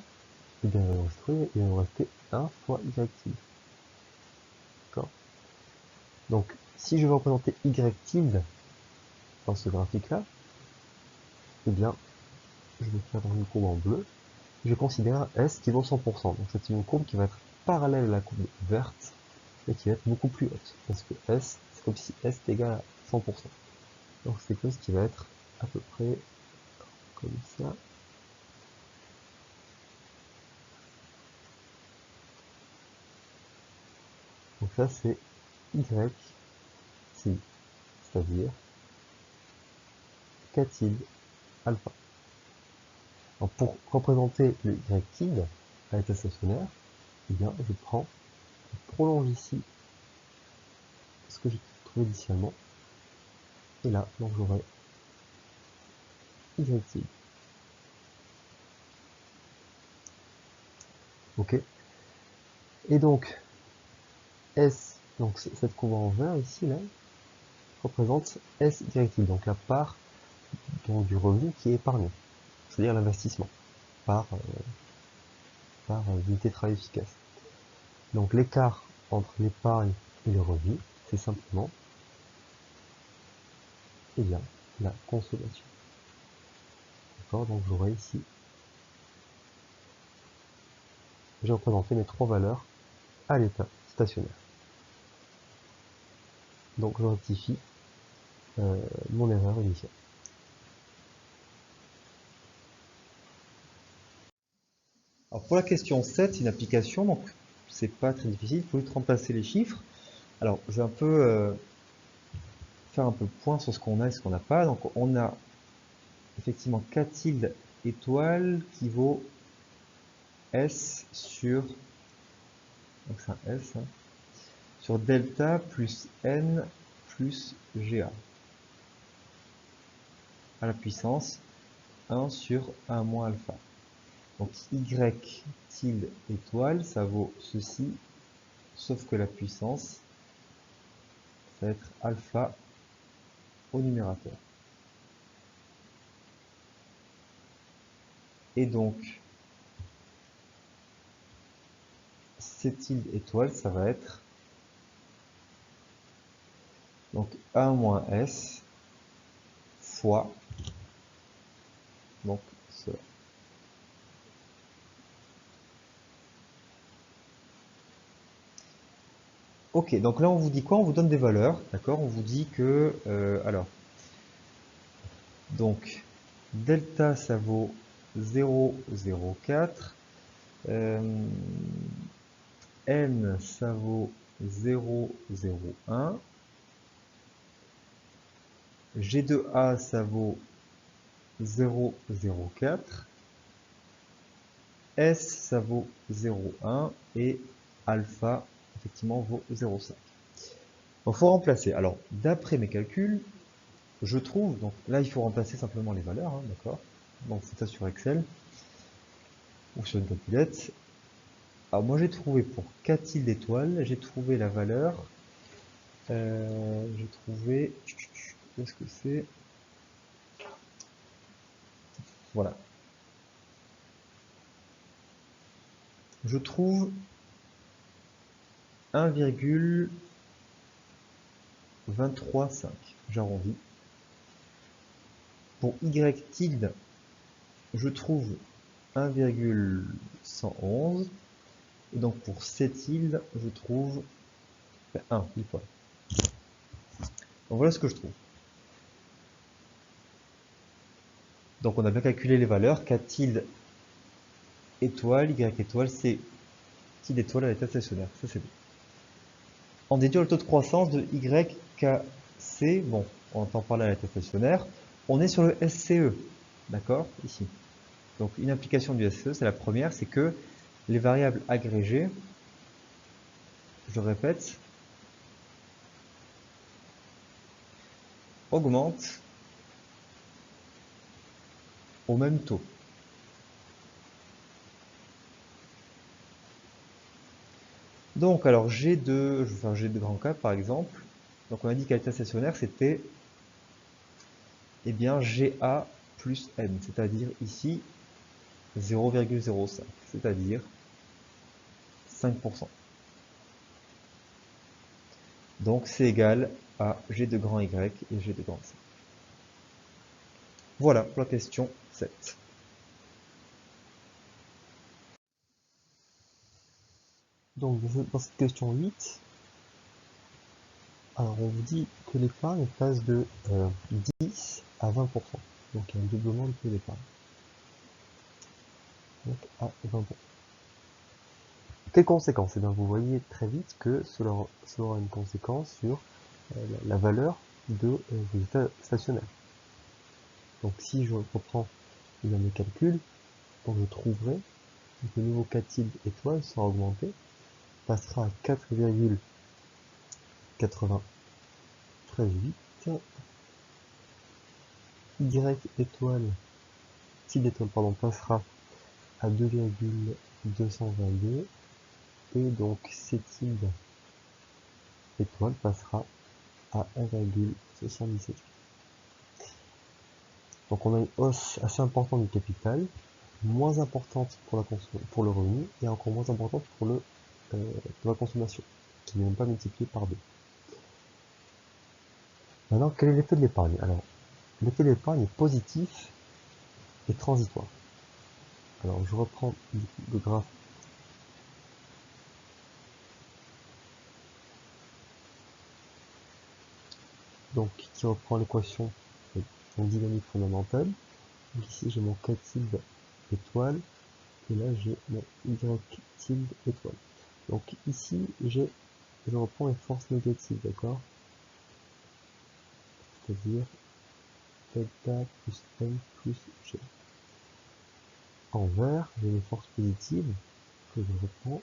et bien il va nous rester 1 fois Y tilde. D'accord. Donc si je veux représenter Y tilde dans ce graphique-là, eh bien je vais faire dans une courbe en bleu, je considère S qui vaut 100%. Donc c'est une courbe qui va être parallèle à la courbe verte, et qui va être beaucoup plus haute. Parce que S, c'est comme si S est égal à 100%. Donc c'est quelque chose qui va être à peu près comme ça. Donc ça c'est y tilde, c'est-à-dire k tilde alpha. Alors pour représenter le y tilde à l'état stationnaire, eh bien je prends, je prolonge ici ce que j'ai trouvé initialement, et là donc j'aurai y tilde. Ok. Et donc S, donc cette courbe en vert ici là, représente S y tilde, donc la part donc, du revenu qui est épargné, c'est-à-dire l'investissement par, unité de travail efficace. Donc l'écart entre l'épargne et le revenu, c'est simplement eh bien, la consommation. D'accord, donc j'aurai ici, j'ai représenté mes trois valeurs à l'état stationnaire. Donc je rectifie mon erreur initiale. Alors pour la question 7, une application, donc c'est pas très difficile, il faut juste remplacer les chiffres. Alors je vais un peu faire un peu le point sur ce qu'on a et ce qu'on n'a pas. Donc on a effectivement k tilde étoile qui vaut S sur, donc c'est un S, hein, sur delta plus N plus GA à la puissance 1 sur 1 moins alpha. Donc Y tilde étoile, ça vaut ceci, sauf que la puissance, ça va être alpha au numérateur. Et donc, C tilde étoile, ça va être donc 1 moins S fois donc cela. Ok, donc là on vous dit quoi? On vous donne des valeurs, d'accord? On vous dit que, alors, donc, delta ça vaut 0,04, n ça vaut 0,01, G2A ça vaut 0,04, S ça vaut 0,1 et alpha effectivement vaut 0,5. Donc il faut remplacer. Alors d'après mes calculs, je trouve, donc là il faut remplacer simplement les valeurs, hein, d'accord? Donc c'est ça sur Excel ou sur une calculette. Alors moi j'ai trouvé pour k tilde d'étoile, j'ai trouvé la valeur, j'ai trouvé, où est-ce que c'est? Voilà. Je trouve 1,235, j'arrondis. Pour y tilde, je trouve 1,111. Et donc pour c tilde, je trouve 1, pile poil. Donc voilà ce que je trouve. Donc on a bien calculé les valeurs, k tilde étoile, y étoile, c tilde étoile à l'état stationnaire. Ça c'est bon. On déduit le taux de croissance de YKC, bon, on entend parler à l'état stationnaire. On est sur le SCE, d'accord, ici. Donc une application du SCE, c'est la première, c'est que les variables agrégées, je le répète, augmentent au même taux. Donc alors G2, je vais faire G2 grand K par exemple. Donc on a dit qu'à l'état stationnaire c'était bien GA plus N, c'est-à-dire ici 0,05, c'est-à-dire 5%. Donc c'est égal à G de grand Y et G de grand C. Voilà pour la question 7. Donc dans cette question 8, Alors on vous dit que l'épargne passe de 10 à 20%. Donc il y a un doublement du taux d'épargne. Donc à 20%. Quelles conséquences? Eh bien, vous voyez très vite que cela aura une conséquence sur la valeur de vos états stationnaires. Donc si je reprends mes calculs, donc je trouverai que le nouveau K tilde étoile sera augmenté, passera à 4,938. Y étoile, tilde étoile, pardon, passera à 2,222. Et donc C tilde étoile passera à 1,77. Donc on a une hausse assez importante du capital, moins importante pour le revenu et encore moins importante pour la consommation, qui n'est même pas multipliée par 2. Maintenant, quel est l'effet de l'épargne? Alors, l'effet de l'épargne est positif et transitoire. Alors, je reprends le graphe. Donc, qui reprend l'équation en dynamique fondamentale. Donc ici, j'ai mon K tilde étoile, et là, j'ai mon Y tilde étoile. Donc ici, je reprends les forces négatives, d'accord? C'est-à-dire delta plus M plus G. En vert, j'ai les forces positives que je reprends.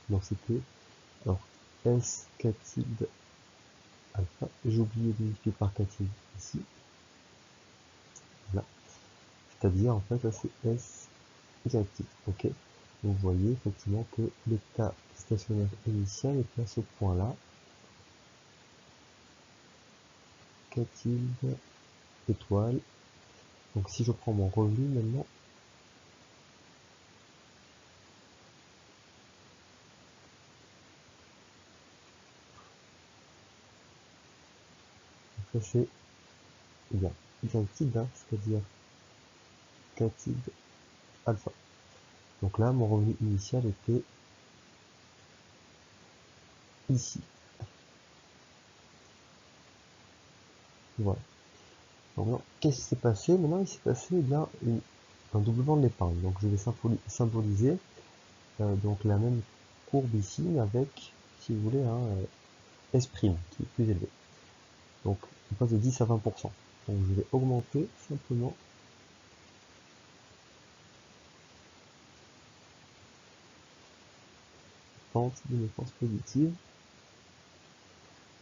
Donc c'était, alors, S K tilde alpha, j'ai oublié de multiplier par K tilde ici. Voilà. C'est-à-dire, en fait, là c'est S Y tilde, ok? Donc vous voyez effectivement que l'état stationnaire initial est à ce point-là. K tilde étoile. Donc si je prends mon revenu maintenant, ça c'est bien Y tilde, hein, c'est-à-dire K tilde alpha. Donc là, mon revenu initial était ici. Voilà. Donc qu'est-ce qui s'est passé? Maintenant, il s'est passé eh bien un doublement de l'épargne. Donc je vais symboliser donc la même courbe ici, mais avec, si vous voulez, un S' qui est plus élevé. Donc on passe de 10 à 20%. Donc je vais augmenter simplement pente de mes forces positives.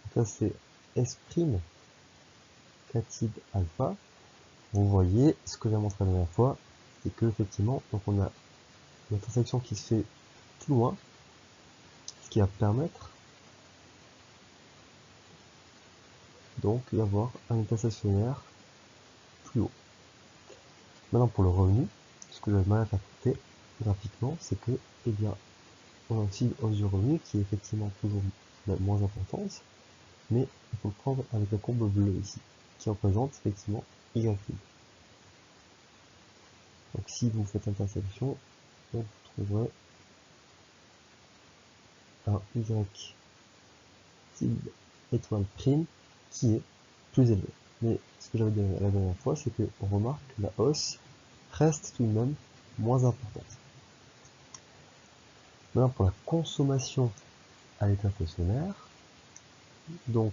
Donc ça c'est S', K tilde alpha. Vous voyez ce que j'ai montré la dernière fois, c'est que effectivement, donc on a l'intersection qui se fait plus loin, ce qui va permettre donc d'avoir un état stationnaire plus haut. Maintenant pour le revenu, ce que j'avais mal interprété graphiquement, c'est que eh bien on a aussi une hausse du revenu qui est effectivement toujours moins importante, mais il faut le prendre avec la courbe bleue ici, qui représente effectivement Y tilde. Donc si vous faites intersection, vous trouverez un Y tilde étoile prime qui est plus élevé. Mais ce que j'avais dit la dernière fois, c'est qu'on remarque que la hausse reste tout de même moins importante. Maintenant pour la consommation à l'état stationnaire, donc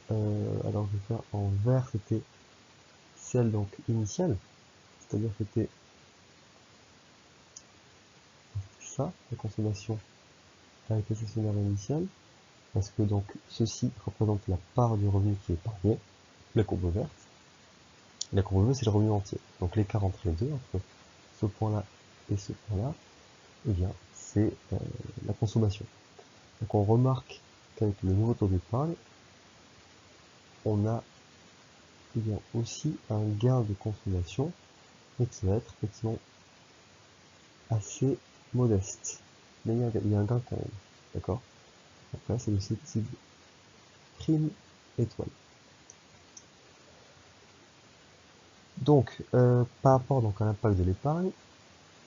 alors je vais faire en vert, c'était celle donc initiale, c'est-à-dire que c'était ça, la consommation à l'état stationnaire initial, parce que donc ceci représente la part du revenu qui est épargné, la courbe verte. La courbe bleue c'est le revenu entier. Donc l'écart entre les deux, entre ce point-là et ce point-là, eh bien c'est la consommation. Donc on remarque qu'avec le nouveau taux d'épargne, on a eh bien, aussi un gain de consommation, mais qui va être effectivement assez modeste. Mais il y a un gain quand même, d'accord? Donc là c'est le type prime étoile. Donc par rapport donc à l'impact de l'épargne,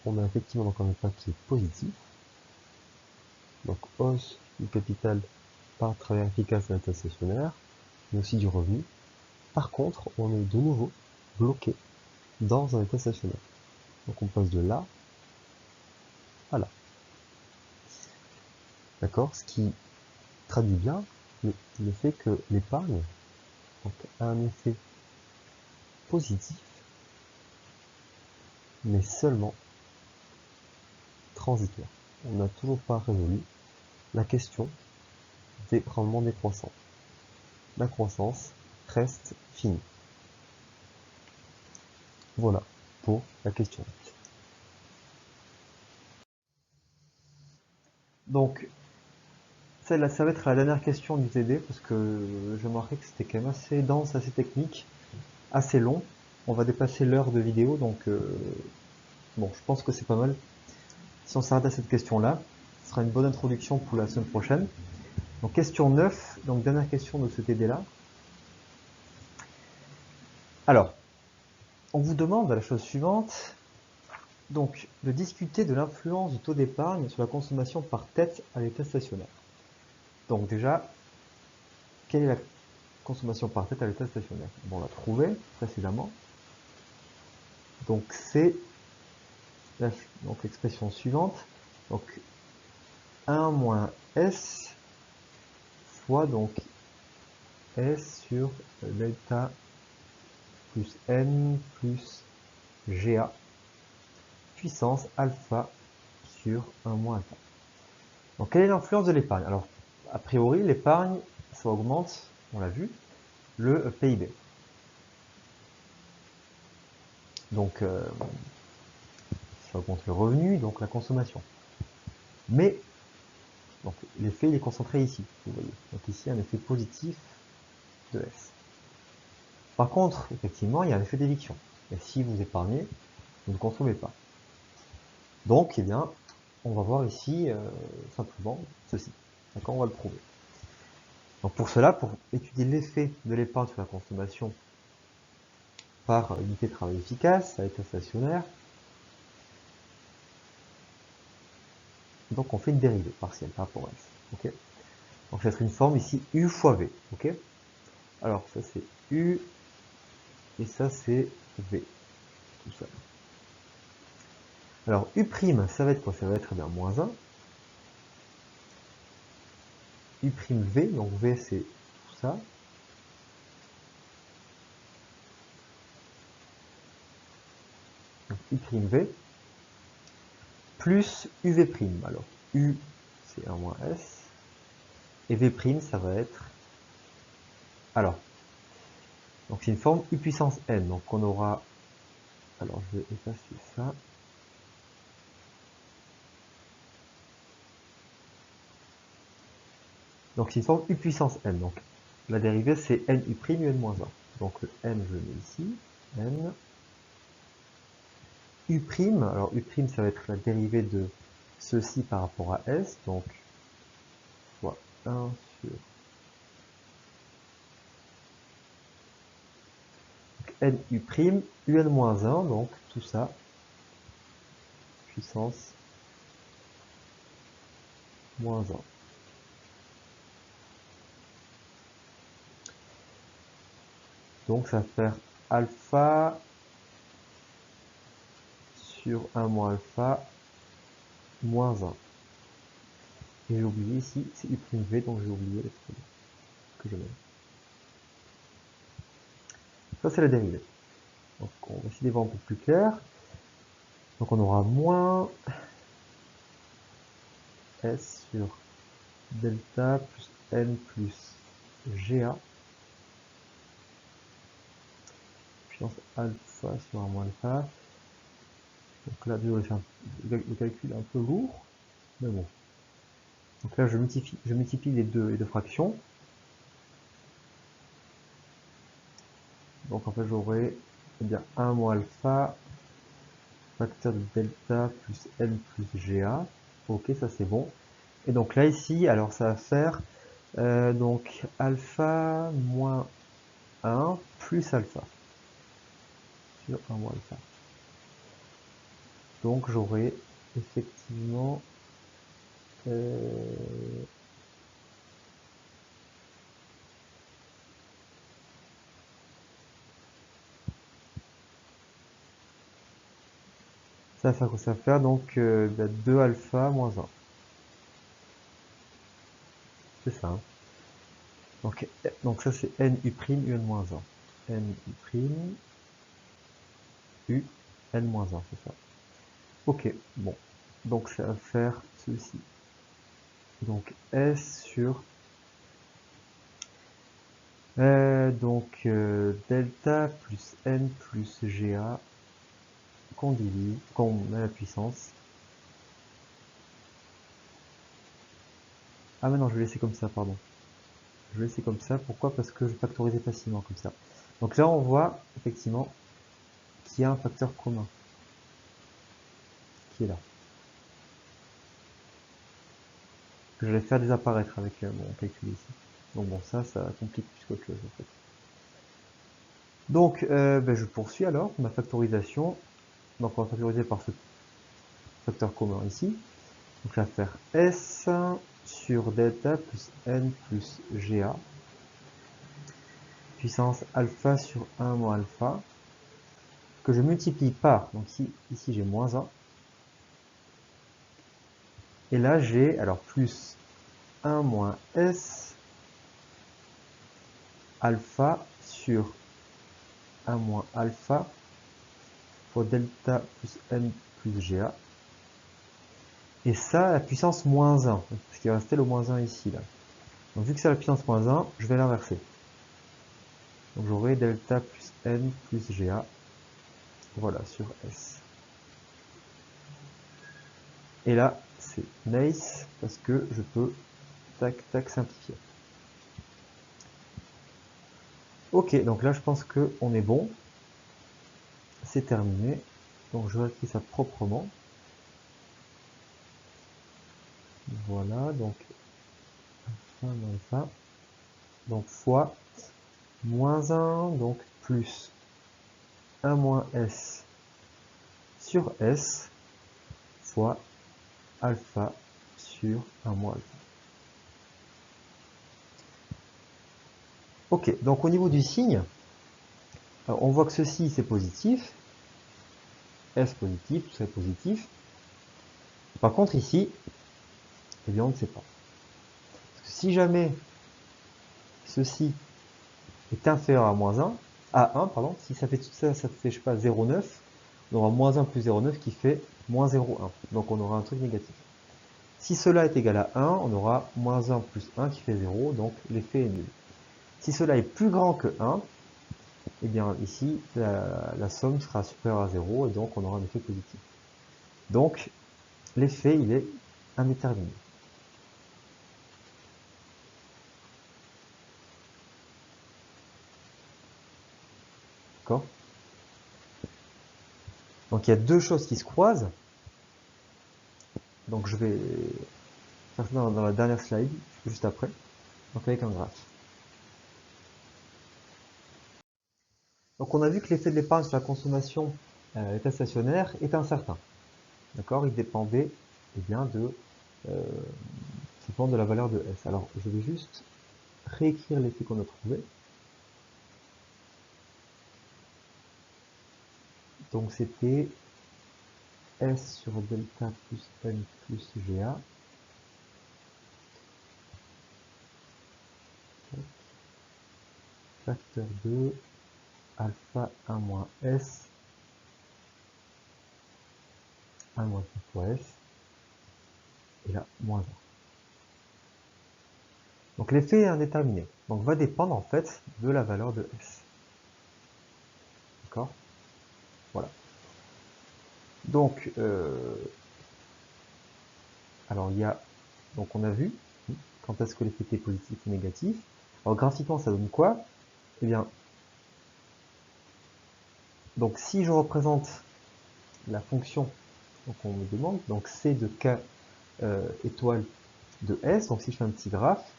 on a effectivement donc un impact qui est positif. Donc hausse du capital par travail efficace à l'état stationnaire, mais aussi du revenu. Par contre, on est de nouveau bloqué dans un état stationnaire. Donc on passe de là à là. D'accord? Ce qui traduit bien le fait que l'épargne a un effet positif, mais seulement transitoire. On n'a toujours pas résolu la question des rendements décroissants. La croissance reste finie. Voilà pour la question. Donc, celle-là, ça va être la dernière question du TD, parce que j'ai remarqué que c'était quand même assez dense, assez technique, assez long. On va dépasser l'heure de vidéo, donc bon, je pense que c'est pas mal. Si on s'arrête à cette question-là, ce sera une bonne introduction pour la semaine prochaine. Donc question 9, donc dernière question de ce TD-là. Alors, on vous demande la chose suivante, donc de discuter de l'influence du taux d'épargne sur la consommation par tête à l'état stationnaire. Donc déjà, quelle est la consommation par tête à l'état stationnaire? Bon, on l'a trouvé précédemment. Donc c'est l'expression suivante. Donc 1 moins S fois donc S sur delta plus N plus GA puissance alpha sur 1 moins alpha. Donc quelle est l'influence de l'épargne? Alors a priori l'épargne ça augmente, on l'a vu, le PIB. Donc ça augmente le revenu, donc la consommation. Mais donc l'effet il est concentré ici, vous voyez. Donc ici un effet positif de S. Par contre, effectivement, il y a un effet d'éviction. Et si vous épargnez, vous ne consommez pas. Donc, eh bien, on va voir ici simplement ceci. D'accord, on va le prouver. Donc pour cela, pour étudier l'effet de l'épargne sur la consommation par unité de travail efficace à état stationnaire, donc on fait une dérivée partielle par rapport à S. Okay, donc ça va être une forme ici U fois V. Okay, alors ça c'est U et ça c'est V. Tout ça. Alors U', ça va être quoi? Ça va être bien moins 1. U'V, donc V c'est tout ça. Donc U'V plus UV'. Alors U c'est 1 moins S. Et V' ça va être. Alors, donc c'est une forme U puissance N. Donc on aura. Alors je vais effacer ça. Donc c'est une forme U puissance N. Donc la dérivée c'est N U', UN moins 1. Donc le N je le mets ici. N. U', alors U' ça va être la dérivée de ceci par rapport à S. Donc fois 1 sur N U', UN moins 1. Donc tout ça puissance moins 1. Donc ça va faire alpha sur 1 moins alpha moins 1. Et j'ai oublié ici, c'est U'V, donc j'ai oublié l'expression que je mets. Ça c'est la dérivée. Donc on va essayer d'y voir un peu plus clair. Donc on aura moins S sur delta plus N plus GA puissance alpha sur 1 moins alpha. Donc là, je vais faire le calcul un peu lourd, mais bon. Donc là, je multiplie les deux fractions. Donc en fait, j'aurai eh bien 1 moins alpha facteur de delta plus N plus GA. Ok, ça c'est bon. Et donc là, ici, alors ça va faire donc alpha moins 1 plus alpha sur 1 moins alpha. Donc j'aurai effectivement ça va faire quoi? Ça va faire donc 2 alpha moins 1. C'est ça. Hein. Donc ça c'est n u', un moins 1. N u', n moins 1, c'est ça. Ok, bon. Donc ça va faire ceci. Donc S sur delta plus n plus GA qu'on divise, qu'on met à la puissance. Ah mais non, je vais laisser comme ça, pardon. Je vais laisser comme ça, pourquoi? Parce que je vais factoriser facilement comme ça. Donc là on voit effectivement qu'il y a un facteur commun qui est là. Que je vais faire désapparaître avec mon calcul ici. Donc bon, ça complique plus qu'autre chose en fait. Donc je poursuis alors ma factorisation. Donc on va factoriser par ce facteur commun ici. Donc je vais faire S sur delta plus n plus GA puissance alpha sur 1 moins alpha que je multiplie par, donc ici j'ai moins 1 et là j'ai alors plus 1 moins S alpha sur 1 moins alpha fois delta plus n plus GA. Et ça, la puissance moins 1, parce qu'il va rester le moins 1 ici. Là. Donc vu que c'est la puissance moins 1, je vais l'inverser. Donc j'aurai delta plus n plus GA, voilà, sur S. Et là, c'est nice, parce que je peux, tac, tac, simplifier. Ok, donc là, je pense qu'on est bon. C'est terminé. Donc je vais écrire ça proprement. Voilà, donc alpha, donc fois moins 1, donc plus 1 moins S sur S fois alpha sur 1 moins alpha. Ok, donc au niveau du signe, on voit que ceci c'est positif, S positif, tout ça est positif. Par contre ici, eh bien on ne sait pas. Parce que si jamais ceci est inférieur à moins 1, à 1, pardon, si ça fait tout ça, ça fait, je sais pas, 0,9, on aura moins 1 plus 0,9 qui fait moins 0,1. Donc on aura un truc négatif. Si cela est égal à 1, on aura moins 1 plus 1 qui fait 0, donc l'effet est nul. Si cela est plus grand que 1, eh bien ici, la somme sera supérieure à 0, et donc on aura un effet positif. Donc, l'effet, il est indéterminé. D'accord? Donc il y a deux choses qui se croisent. Donc je vais faire ça dans la dernière slide, juste après, donc avec un graphe. Donc on a vu que l'effet de l'épargne sur la consommation état stationnaire est incertain. D'accord? Il dépendait eh bien, simplement de la valeur de S. Alors je vais juste réécrire l'effet qu'on a trouvé. Donc c'était S sur delta plus N plus GA. Facteur 2, alpha 1 moins S, 1 moins fois S, et là, moins 1. Donc l'effet est indéterminé, donc va dépendre en fait de la valeur de S. D'accord? Voilà. Donc, alors il y a, donc on a vu quand est-ce que l'effet est positif ou négatif. Alors graphiquement ça donne quoi? Eh bien, donc si je représente la fonction qu'on me demande, donc C de K étoile de S, donc si je fais un petit graphe,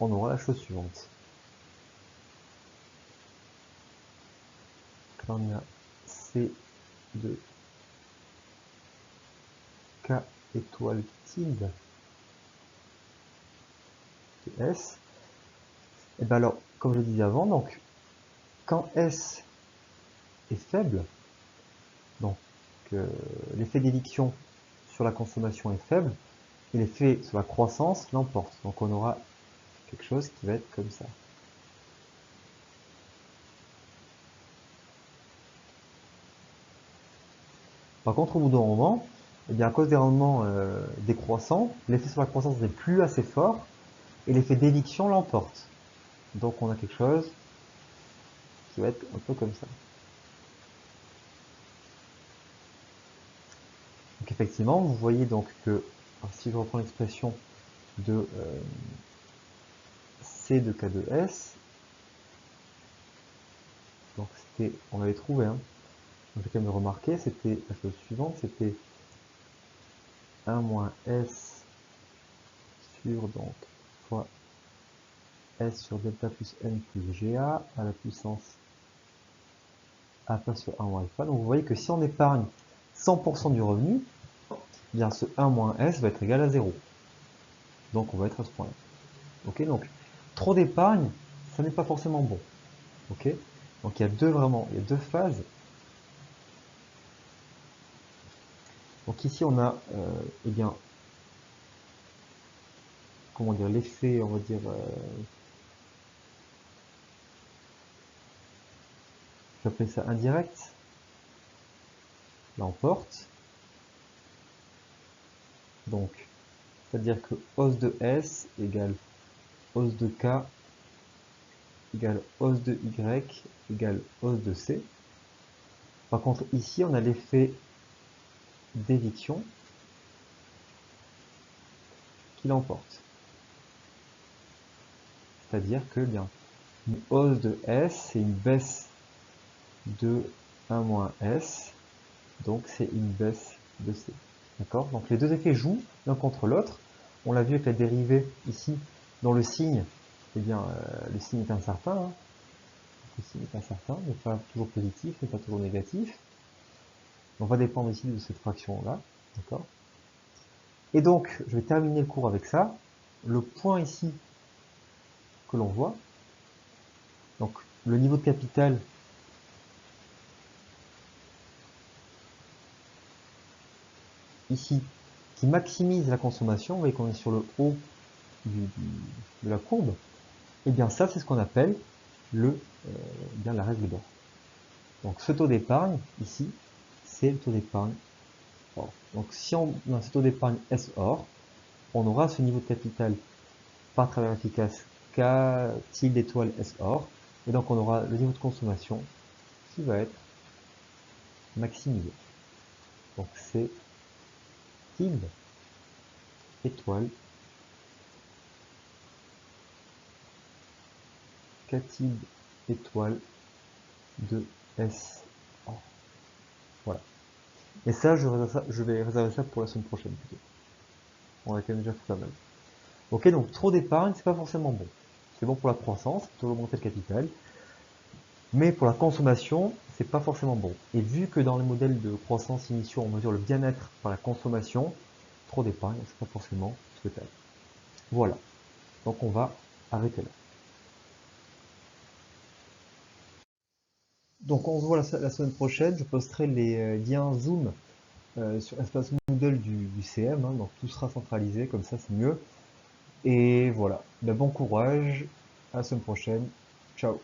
on aura la chose suivante. Là, on a C de K étoile tilde de S. Et bien alors, comme je disais avant, donc quand S est faible, donc l'effet d'éviction sur la consommation est faible, et l'effet sur la croissance l'emporte. Donc on aura quelque chose qui va être comme ça. Par contre, au bout d'un moment, eh bien, à cause des rendements décroissants, l'effet sur la croissance n'est plus assez fort, et l'effet d'éviction l'emporte. Donc on a quelque chose qui va être un peu comme ça. Donc effectivement, vous voyez donc que, si je reprends l'expression de C de K de S, donc c'était, on l'avait trouvé, hein. Donc j'ai quand même remarqué, c'était la chose suivante, c'était 1 moins S sur donc fois S sur delta plus N plus GA à la puissance alpha sur 1 moins alpha. Donc vous voyez que si on épargne 100% du revenu, eh bien ce 1 moins S va être égal à 0. Donc on va être à ce point-là. Ok, donc trop d'épargne, ça n'est pas forcément bon. Ok, donc il y a deux phases. Donc ici on a eh bien, comment dire, l'effet, on va dire, j'appelle ça indirect, l'emporte. Donc, c'est-à-dire que hausse de S égale hausse de K égale hausse de Y égale hausse de C. Par contre, ici, on a l'effet d'éviction qui l'emporte. C'est-à-dire que bien, une hausse de S, c'est une baisse de 1 moins S, donc c'est une baisse de C. D'accord? Donc les deux effets jouent l'un contre l'autre. On l'a vu avec la dérivée ici, dont le signe, eh bien, le signe est incertain. Hein. Le signe est incertain, n'est pas toujours positif, n'est pas toujours négatif. On va dépendre ici de cette fraction-là. D'accord? Et donc, je vais terminer le cours avec ça. Le point ici que l'on voit, donc le niveau de capital ici, qui maximise la consommation, vous voyez qu'on est sur le haut de la courbe, et bien ça, c'est ce qu'on appelle bien la règle d'or. Donc ce taux d'épargne, ici, c'est le taux d'épargne or. Donc si on a ce taux d'épargne S or, on aura ce niveau de capital par travers efficace K tilde étoile S or, et donc on aura le niveau de consommation qui va être maximisé. Donc c'est tilde étoile K tilde étoile de S or. Voilà. Et ça, je vais réserver ça pour la semaine prochaine plutôt. On a quand même déjà fait pas mal. Ok, donc trop d'épargne, c'est pas forcément bon. C'est bon pour la croissance, pour augmenter le capital, mais pour la consommation, c'est pas forcément bon. Et vu que dans les modèles de croissance initiaux, on mesure le bien-être par la consommation, trop d'épargne, c'est pas forcément souhaitable. Voilà. Donc on va arrêter là. Donc on se voit la semaine prochaine. Je posterai les liens Zoom sur l'espace Moodle du CM, hein, donc tout sera centralisé, comme ça c'est mieux. Et voilà, bon courage, à la semaine prochaine, ciao.